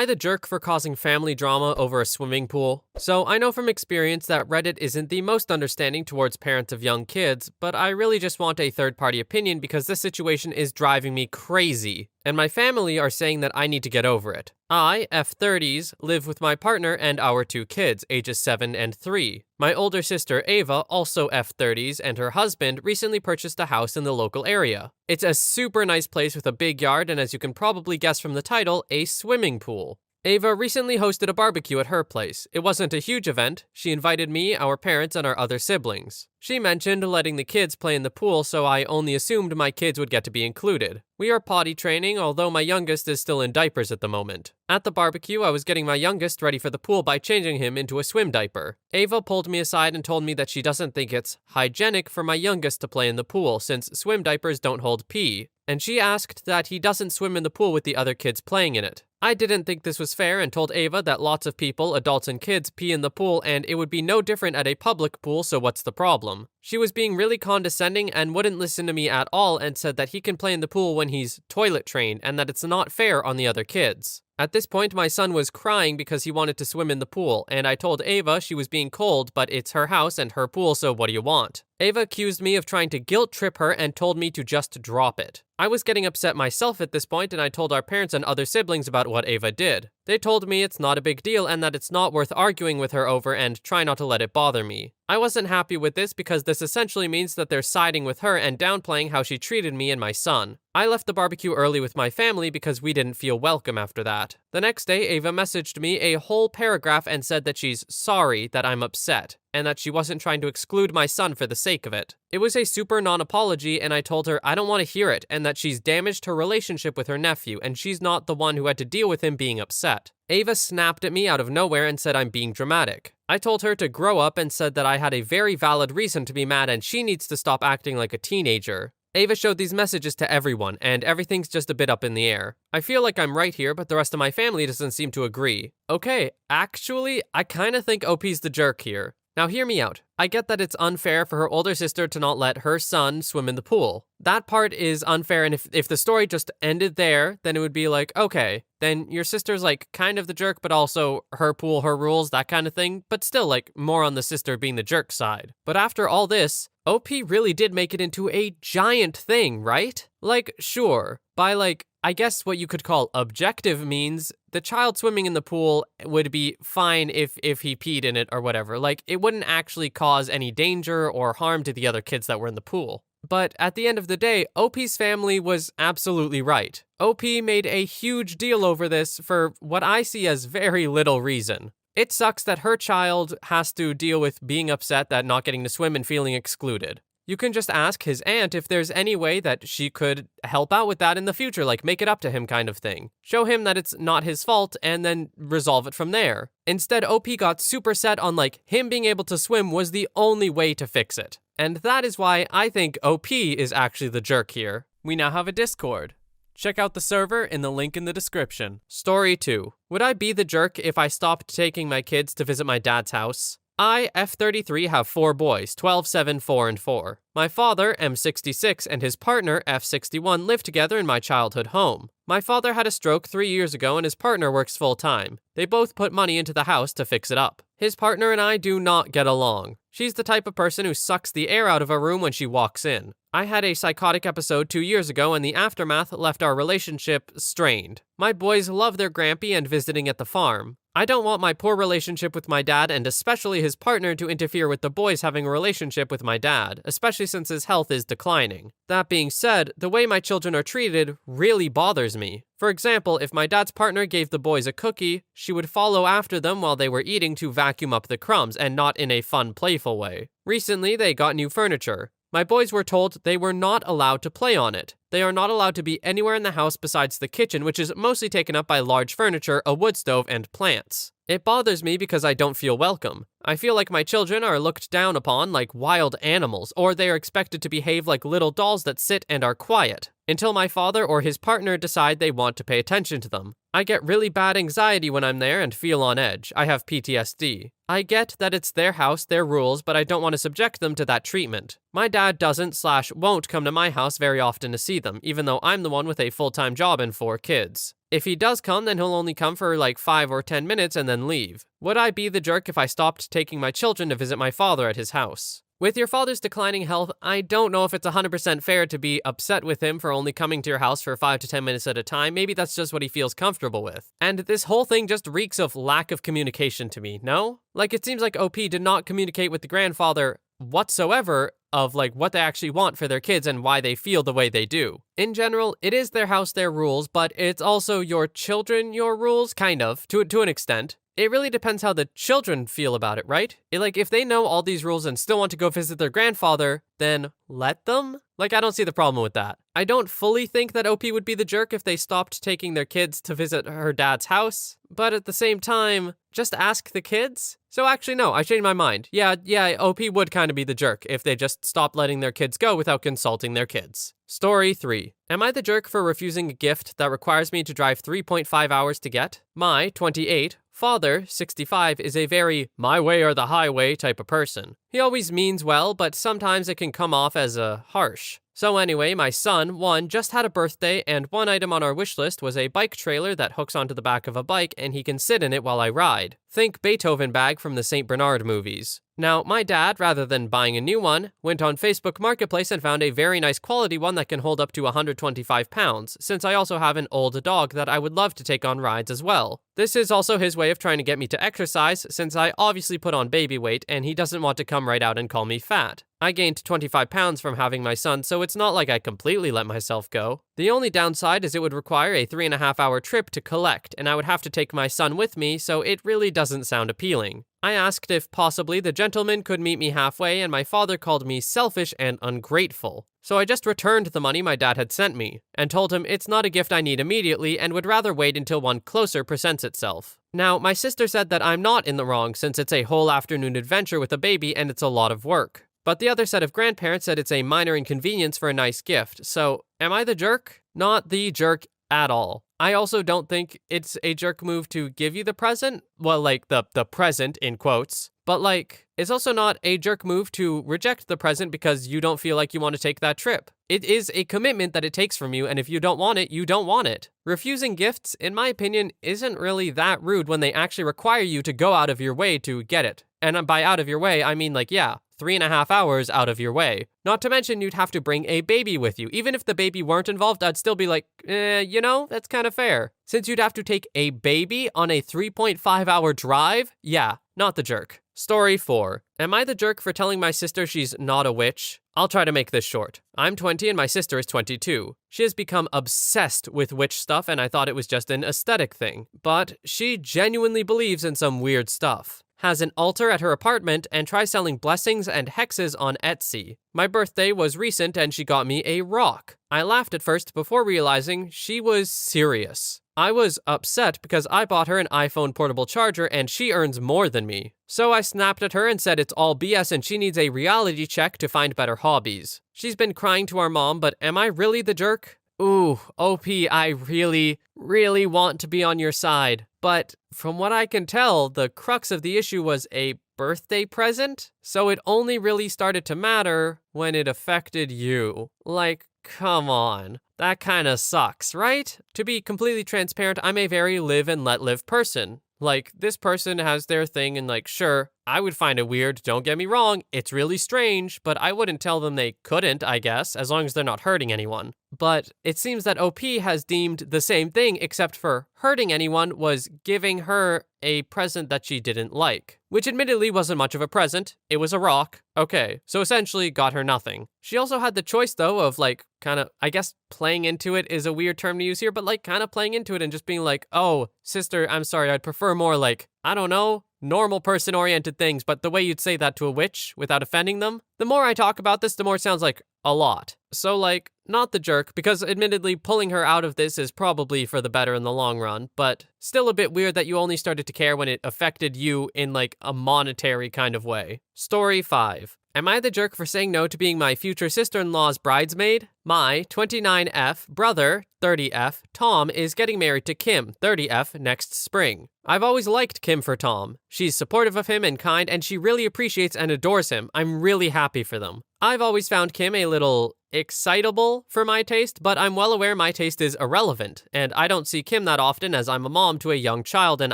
I the jerk for causing family drama over a swimming pool? So I know from experience that Reddit isn't the most understanding towards parents of young kids, but I really just want a third-party opinion because this situation is driving me crazy, and my family are saying that I need to get over it. I, F30s, live with my partner and our 2 kids, ages 7 and 3. My older sister Ava, also F30s, and her husband recently purchased a house in the local area. It's a super nice place with a big yard and, as you can probably guess from the title, a swimming pool. Ava recently hosted a barbecue at her place. It wasn't a huge event. She invited me, our parents, and our other siblings. She mentioned letting the kids play in the pool, so I only assumed my kids would get to be included. We are potty training, although my youngest is still in diapers at the moment. At the barbecue, I was getting my youngest ready for the pool by changing him into a swim diaper. Ava pulled me aside and told me that she doesn't think it's hygienic for my youngest to play in the pool since swim diapers don't hold pee, and she asked that he doesn't swim in the pool with the other kids playing in it. I didn't think this was fair and told Ava that lots of people, adults and kids, pee in the pool and it would be no different at a public pool, so what's the problem? She was being really condescending and wouldn't listen to me at all and said that he can play in the pool when he's toilet trained and that it's not fair on the other kids. At this point, my son was crying because he wanted to swim in the pool, and I told Ava she was being cold, but it's her house and her pool, so what do you want? Ava accused me of trying to guilt trip her and told me to just drop it. I was getting upset myself at this point, and I told our parents and other siblings about what Ava did. They told me it's not a big deal and that it's not worth arguing with her over and try not to let it bother me. I wasn't happy with this because this essentially means that they're siding with her and downplaying how she treated me and my son. I left the barbecue early with my family because we didn't feel welcome after that. The next day, Ava messaged me a whole paragraph and said that she's sorry that I'm upset, and that she wasn't trying to exclude my son for the sake of it. It was a super non-apology, and I told her I don't want to hear it, and that she's damaged her relationship with her nephew, and she's not the one who had to deal with him being upset. Ava snapped at me out of nowhere and said I'm being dramatic. I told her to grow up and said that I had a very valid reason to be mad and she needs to stop acting like a teenager. Ava showed these messages to everyone, and everything's just a bit up in the air. I feel like I'm right here, but the rest of my family doesn't seem to agree. Okay, actually, I kinda think OP's the jerk here. Now hear me out. I get that it's unfair for her older sister to not let her son swim in the pool. That part is unfair, and if the story just ended there, then it would be like, okay, then your sister's like kind of the jerk, but also her pool, her rules, that kind of thing, but still like more on the sister being the jerk side. But after all this, OP really did make it into a giant thing, right? Like, sure, by like, I guess what you could call objective means the child swimming in the pool would be fine if he peed in it or whatever. Like, it wouldn't actually cause any danger or harm to the other kids that were in the pool. But at the end of the day, OP's family was absolutely right. OP made a huge deal over this for what I see as very little reason. It sucks that her child has to deal with being upset that not getting to swim and feeling excluded. You can just ask his aunt if there's any way that she could help out with that in the future, like make it up to him kind of thing. Show him that it's not his fault and then resolve it from there. Instead, OP got super set on like him being able to swim was the only way to fix it. And that is why I think OP is actually the jerk here. We now have a Discord. Check out the server in the link in the description. Story 2. Would I be the jerk if I stopped taking my kids to visit my dad's house? I, F33, have 4 boys, 12, 7, 4, and 4. My father, M66, and his partner, F61, live together in my childhood home. My father had a stroke 3 years ago and his partner works full-time. They both put money into the house to fix it up. His partner and I do not get along. She's the type of person who sucks the air out of a room when she walks in. I had a psychotic episode 2 years ago and the aftermath left our relationship strained. My boys love their grampy and visiting at the farm. I don't want my poor relationship with my dad and especially his partner to interfere with the boys having a relationship with my dad, especially since his health is declining. That being said, the way my children are treated really bothers me. For example, if my dad's partner gave the boys a cookie, she would follow after them while they were eating to vacuum up the crumbs and not in a fun, playful way. Recently, they got new furniture. My boys were told they were not allowed to play on it. They are not allowed to be anywhere in the house besides the kitchen, which is mostly taken up by large furniture, a wood stove, and plants. It bothers me because I don't feel welcome. I feel like my children are looked down upon like wild animals, or they are expected to behave like little dolls that sit and are quiet, until my father or his partner decide they want to pay attention to them. I get really bad anxiety when I'm there and feel on edge. I have PTSD. I get that it's their house, their rules, but I don't want to subject them to that treatment. My dad doesn't/won't come to my house very often to see them, even though I'm the one with a full-time job and 4 kids. If he does come, then he'll only come for like 5 or 10 minutes and then leave. Would I be the jerk if I stopped taking my children to visit my father at his house? With your father's declining health, I don't know if it's 100% fair to be upset with him for only coming to your house for 5 to 10 minutes at a time. Maybe that's just what he feels comfortable with. And this whole thing just reeks of lack of communication to me, no? Like, it seems like OP did not communicate with the grandfather whatsoever of like what they actually want for their kids and why they feel the way they do. In general, it is their house, their rules, but it's also your children, your rules, kind of, to an extent. It really depends how the children feel about it, right? Like, if they know all these rules and still want to go visit their grandfather, then let them? Like, I don't see the problem with that. I don't fully think that OP would be the jerk if they stopped taking their kids to visit her dad's house, but at the same time, just ask the kids? So actually, no, I changed my mind. Yeah, OP would kind of be the jerk if they just stopped letting their kids go without consulting their kids. Story 3. Am I the jerk for refusing a gift that requires me to drive 3.5 hours to get? My 28 father, 65, is a very my way or the highway type of person. He always means well, but sometimes it can come off as harsh. So anyway, my son, 1, just had a birthday, and one item on our wish list was a bike trailer that hooks onto the back of a bike and he can sit in it while I ride. Think Beethoven bag from the St. Bernard movies. Now, my dad, rather than buying a new one, went on Facebook Marketplace and found a very nice quality one that can hold up to 125 pounds, since I also have an old dog that I would love to take on rides as well. This is also his way of trying to get me to exercise, since I obviously put on baby weight and he doesn't want to come right out and call me fat. I gained 25 pounds from having my son, so it's not like I completely let myself go. The only downside is it would require a 3.5-hour trip to collect, and I would have to take my son with me, so it really doesn't sound appealing. I asked if possibly the gentleman could meet me halfway, and my father called me selfish and ungrateful. So I just returned the money my dad had sent me, and told him it's not a gift I need immediately and would rather wait until one closer presents itself. Now, my sister said that I'm not in the wrong since it's a whole afternoon adventure with a baby and it's a lot of work. But the other set of grandparents said it's a minor inconvenience for a nice gift, so am I the jerk? Not the jerk at all. I also don't think it's a jerk move to give you the present. Well, like the present in quotes. But like, it's also not a jerk move to reject the present because you don't feel like you want to take that trip. It is a commitment that it takes from you, and if you don't want it, you don't want it. Refusing gifts, in my opinion, isn't really that rude when they actually require you to go out of your way to get it. And by out of your way, I mean like, yeah, 3.5 hours out of your way. Not to mention you'd have to bring a baby with you. Even if the baby weren't involved, I'd still be like, that's kind of fair. Since you'd have to take a baby on a 3.5-hour drive? Yeah, not the jerk. Story 4. Am I the jerk for telling my sister she's not a witch? I'll try to make this short. I'm 20 and my sister is 22. She has become obsessed with witch stuff and I thought it was just an aesthetic thing. But she genuinely believes in some weird stuff. Has an altar at her apartment and tries selling blessings and hexes on Etsy. My birthday was recent and she got me a rock. I laughed at first before realizing she was serious. I was upset because I bought her an iPhone portable charger and she earns more than me. So I snapped at her and said it's all BS and she needs a reality check to find better hobbies. She's been crying to our mom, but am I really the jerk? Ooh, OP, I really want to be on your side. But from what I can tell, the crux of the issue was a birthday present, so it only really started to matter when it affected you. Like, come on. That kinda sucks, right? To be completely transparent, I'm a very live and let live person. Like, this person has their thing and like, sure, I would find it weird, don't get me wrong, it's really strange, but I wouldn't tell them they couldn't, I guess, as long as they're not hurting anyone. But it seems that OP has deemed the same thing, except for hurting anyone was giving her a present that she didn't like. Which admittedly wasn't much of a present, it was a rock. Okay, so essentially got her nothing. She also had the choice though of like, kinda, I guess playing into it is a weird term to use here, but like kinda playing into it and just being like, oh, sister, I'm sorry, I'd prefer more like, I don't know, normal person-oriented things, but the way you'd say that to a witch without offending them. The more I talk about this, the more it sounds like a lot. So like, not the jerk, because admittedly pulling her out of this is probably for the better in the long run, but still a bit weird that you only started to care when it affected you in like a monetary kind of way. Story 5. Am I the jerk for saying no to being my future sister-in-law's bridesmaid? My 29F brother, 30F, Tom, is getting married to Kim, 30F, next spring. I've always liked Kim for Tom. She's supportive of him and kind, and she really appreciates and adores him. I'm really happy for them. I've always found Kim a little excitable for my taste, but I'm well aware my taste is irrelevant, and I don't see Kim that often as I'm a mom to a young child and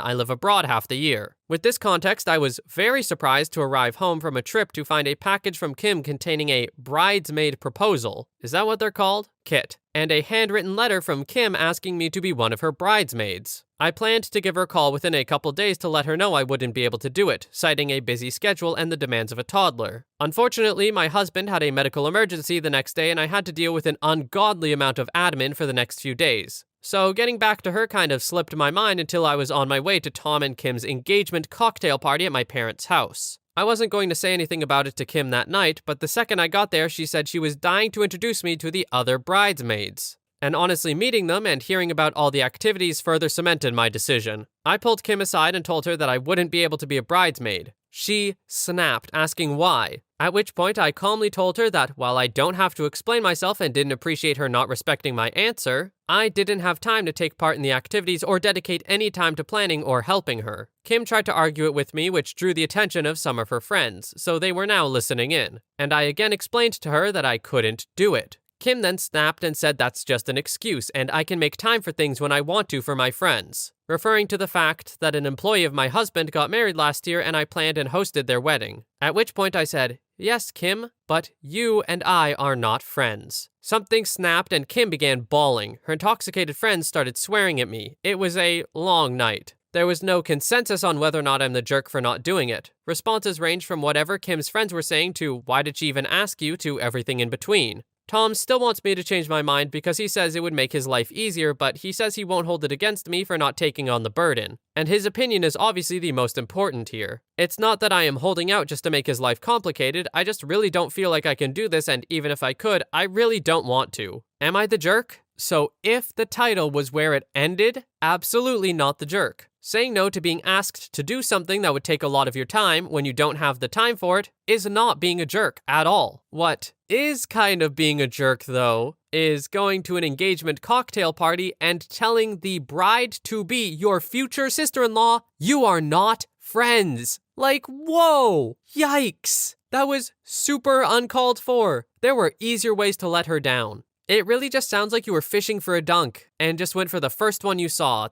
I live abroad half the year. With this context, I was very surprised to arrive home from a trip to find a package from Kim containing a bridesmaid proposal, is that what they're called? Kit, and a handwritten letter from Kim asking me to be one of her bridesmaids. I planned to give her a call within a couple days to let her know I wouldn't be able to do it, citing a busy schedule and the demands of a toddler. Unfortunately, my husband had a medical emergency the next day and I had to deal with an ungodly amount of admin for the next few days. So getting back to her kind of slipped my mind until I was on my way to Tom and Kim's engagement cocktail party at my parents' house. I wasn't going to say anything about it to Kim that night, but the second I got there, she said she was dying to introduce me to the other bridesmaids. And honestly, meeting them and hearing about all the activities further cemented my decision. I pulled Kim aside and told her that I wouldn't be able to be a bridesmaid. She snapped, asking why, at which point I calmly told her that while I don't have to explain myself and didn't appreciate her not respecting my answer, I didn't have time to take part in the activities or dedicate any time to planning or helping her. Kim tried to argue it with me, which drew the attention of some of her friends, so they were now listening in, and I again explained to her that I couldn't do it. Kim then snapped and said that's just an excuse and I can make time for things when I want to for my friends, referring to the fact that an employee of my husband got married last year and I planned and hosted their wedding. At which point I said, "Yes, Kim, but you and I are not friends." Something snapped and Kim began bawling. Her intoxicated friends started swearing at me. It was a long night. There was no consensus on whether or not I'm the jerk for not doing it. Responses ranged from whatever Kim's friends were saying to why did she even ask you to everything in between. Tom still wants me to change my mind because he says it would make his life easier, but he says he won't hold it against me for not taking on the burden. And his opinion is obviously the most important here. It's not that I am holding out just to make his life complicated, I just really don't feel like I can do this, and even if I could, I really don't want to. Am I the jerk? So if the title was where it ended, absolutely not the jerk. Saying no to being asked to do something that would take a lot of your time when you don't have the time for it is not being a jerk at all. What is kind of being a jerk, though, is going to an engagement cocktail party and telling the bride-to-be, your future sister-in-law, you are not friends. Like, whoa, yikes. That was super uncalled for. There were easier ways to let her down. It really just sounds like you were fishing for a dunk and just went for the first one you saw.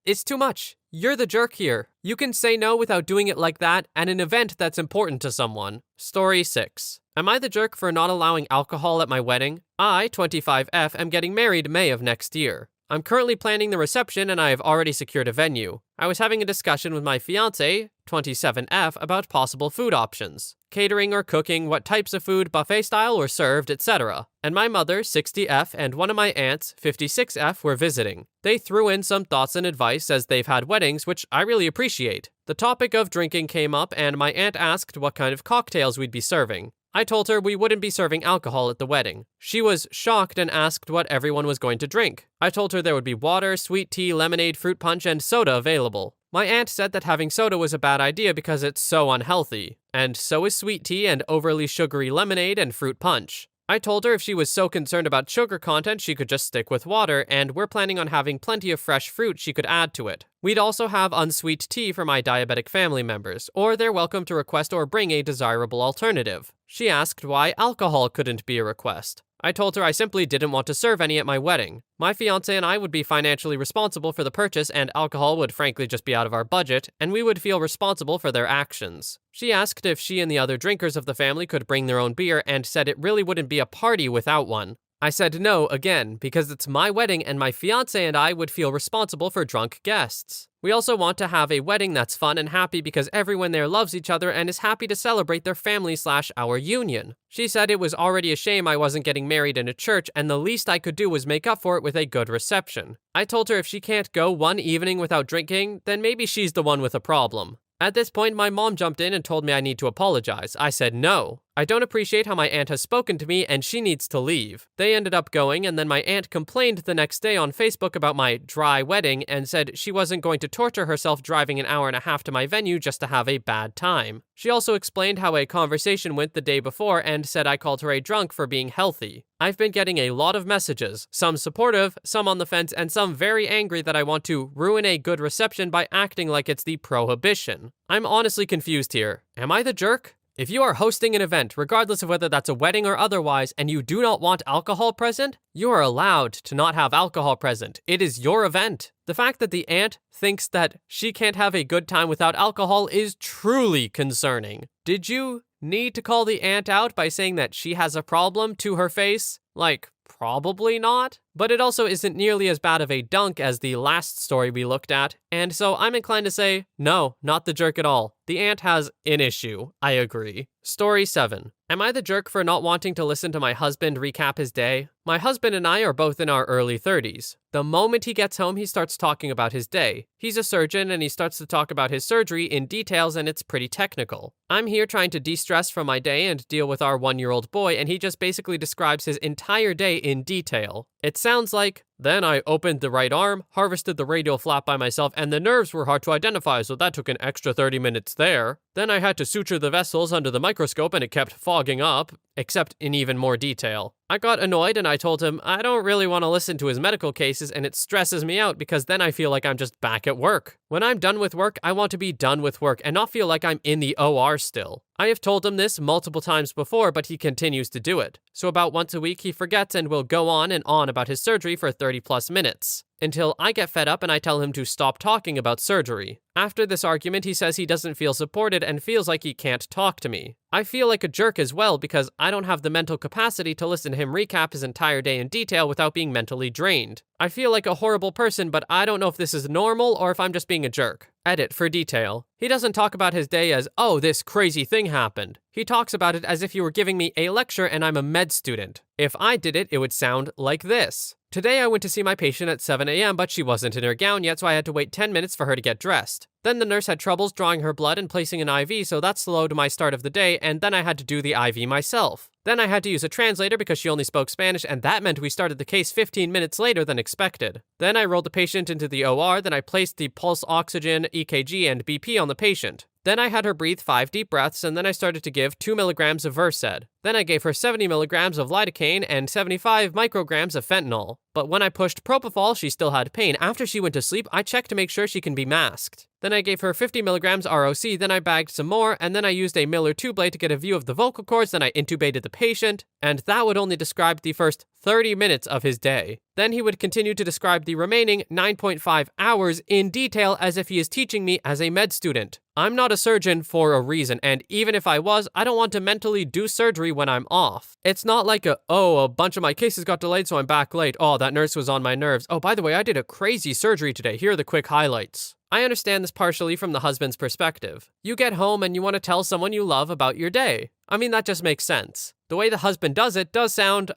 It's too much. You're the jerk here. You can say no without doing it like that at an event that's important to someone. Story 6. Am I the jerk for not allowing alcohol at my wedding? I, 25F, am getting married May of next year. I'm currently planning the reception and I have already secured a venue. I was having a discussion with my fiancé, 27F, about possible food options. Catering or cooking, what types of food, buffet style or served, etc. And my mother, 60F, and one of my aunts, 56F, were visiting. They threw in some thoughts and advice as they've had weddings, which I really appreciate. The topic of drinking came up and my aunt asked what kind of cocktails we'd be serving. I told her we wouldn't be serving alcohol at the wedding. She was shocked and asked what everyone was going to drink. I told her there would be water, sweet tea, lemonade, fruit punch, and soda available. My aunt said that having soda was a bad idea because it's so unhealthy, and so is sweet tea and overly sugary lemonade and fruit punch. I told her if she was so concerned about sugar content, she could just stick with water, and we're planning on having plenty of fresh fruit she could add to it. We'd also have unsweet tea for my diabetic family members, or they're welcome to request or bring a desirable alternative. She asked why alcohol couldn't be a request. I told her I simply didn't want to serve any at my wedding. My fiancé and I would be financially responsible for the purchase and alcohol would frankly just be out of our budget, and we would feel responsible for their actions. She asked if she and the other drinkers of the family could bring their own beer and said it really wouldn't be a party without one. I said no again, because it's my wedding and my fiancé and I would feel responsible for drunk guests. We also want to have a wedding that's fun and happy because everyone there loves each other and is happy to celebrate their family/our union. She said it was already a shame I wasn't getting married in a church and the least I could do was make up for it with a good reception. I told her if she can't go one evening without drinking, then maybe she's the one with a problem. At this point, my mom jumped in and told me I need to apologize. I said no. I don't appreciate how my aunt has spoken to me and she needs to leave. They ended up going and then my aunt complained the next day on Facebook about my dry wedding and said she wasn't going to torture herself driving an hour and a half to my venue just to have a bad time. She also explained how a conversation went the day before and said I called her a drunk for being healthy. I've been getting a lot of messages, some supportive, some on the fence, and some very angry that I want to ruin a good reception by acting like it's the prohibition. I'm honestly confused here. Am I the jerk? If you are hosting an event, regardless of whether that's a wedding or otherwise, and you do not want alcohol present, you are allowed to not have alcohol present. It is your event. The fact that the aunt thinks that she can't have a good time without alcohol is truly concerning. Did you need to call the aunt out by saying that she has a problem to her face? Like, probably not. But it also isn't nearly as bad of a dunk as the last story we looked at, and so I'm inclined to say, no, not the jerk at all. The aunt has an issue. I agree. Story 7. Am I the jerk for not wanting to listen to my husband recap his day? My husband and I are both in our early 30s. The moment he gets home, he starts talking about his day. He's a surgeon and he starts to talk about his surgery in details, and it's pretty technical. I'm here trying to de-stress from my day and deal with our 1-year-old boy, and he just basically describes his entire day in detail. It sounds like, then I opened the right arm, harvested the radial flap by myself, and the nerves were hard to identify, so that took an extra 30 minutes there. Then I had to suture the vessels under the microscope and it kept fogging up, except in even more detail. I got annoyed and I told him I don't really want to listen to his medical cases, and it stresses me out because then I feel like I'm just back at work. When I'm done with work, I want to be done with work and not feel like I'm in the OR still. I have told him this multiple times before, but he continues to do it. So about once a week he forgets and will go on and on about his surgery for 30 plus minutes. Until I get fed up and I tell him to stop talking about surgery. After this argument, he says he doesn't feel supported and feels like he can't talk to me. I feel like a jerk as well because I don't have the mental capacity to listen to him recap his entire day in detail without being mentally drained. I feel like a horrible person, but I don't know if this is normal or if I'm just being a jerk. Edit for detail. He doesn't talk about his day as, oh, this crazy thing happened. He talks about it as if you were giving me a lecture and I'm a med student. If I did it, it would sound like this. Today I went to see my patient at 7 a.m., but she wasn't in her gown yet, so I had to wait 10 minutes for her to get dressed. Then the nurse had troubles drawing her blood and placing an IV, so that slowed my start of the day, and then I had to do the IV myself. Then I had to use a translator because she only spoke Spanish, and that meant we started the case 15 minutes later than expected. Then I rolled the patient into the OR, then I placed the pulse oxygen, EKG, and BP on the patient. Then I had her breathe 5 deep breaths, and then I started to give 2 milligrams of Versed. Then I gave her 70 milligrams of lidocaine and 75 micrograms of fentanyl. But when I pushed propofol, she still had pain. After she went to sleep, I checked to make sure she can be masked. Then I gave her 50 milligrams ROC, then I bagged some more, and then I used a Miller tube blade to get a view of the vocal cords, then I intubated the patient, and that would only describe the first 30 minutes of his day. Then he would continue to describe the remaining 9.5 hours in detail as if he is teaching me as a med student. I'm not a surgeon for a reason, and even if I was, I don't want to mentally do surgery when I'm off. It's not like a bunch of my cases got delayed so I'm back late. Oh, that nurse was on my nerves. Oh, by the way, I did a crazy surgery today. Here are the quick highlights. I understand this partially from the husband's perspective. You get home and you want to tell someone you love about your day. I mean, that just makes sense. The way the husband does it does sound,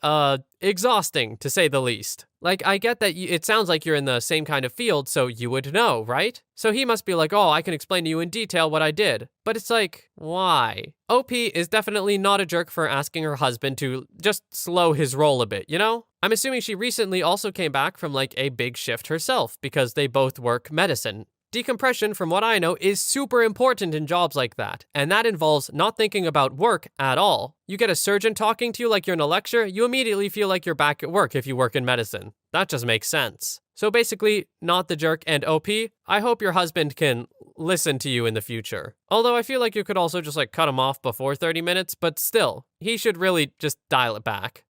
exhausting, to say the least. Like, I get that it sounds like you're in the same kind of field, so you would know, right? So he must be like, oh, I can explain to you in detail what I did. But it's like, why? OP is definitely not a jerk for asking her husband to just slow his roll a bit, you know? I'm assuming she recently also came back from like a big shift herself, because they both work medicine. Decompression, from what I know, is super important in jobs like that, and that involves not thinking about work at all. You get a surgeon talking to you like you're in a lecture, you immediately feel like you're back at work if you work in medicine. That just makes sense. So basically, not the jerk and OP, I hope your husband can listen to you in the future. Although I feel like you could also just like cut him off before 30 minutes, but still, he should really just dial it back.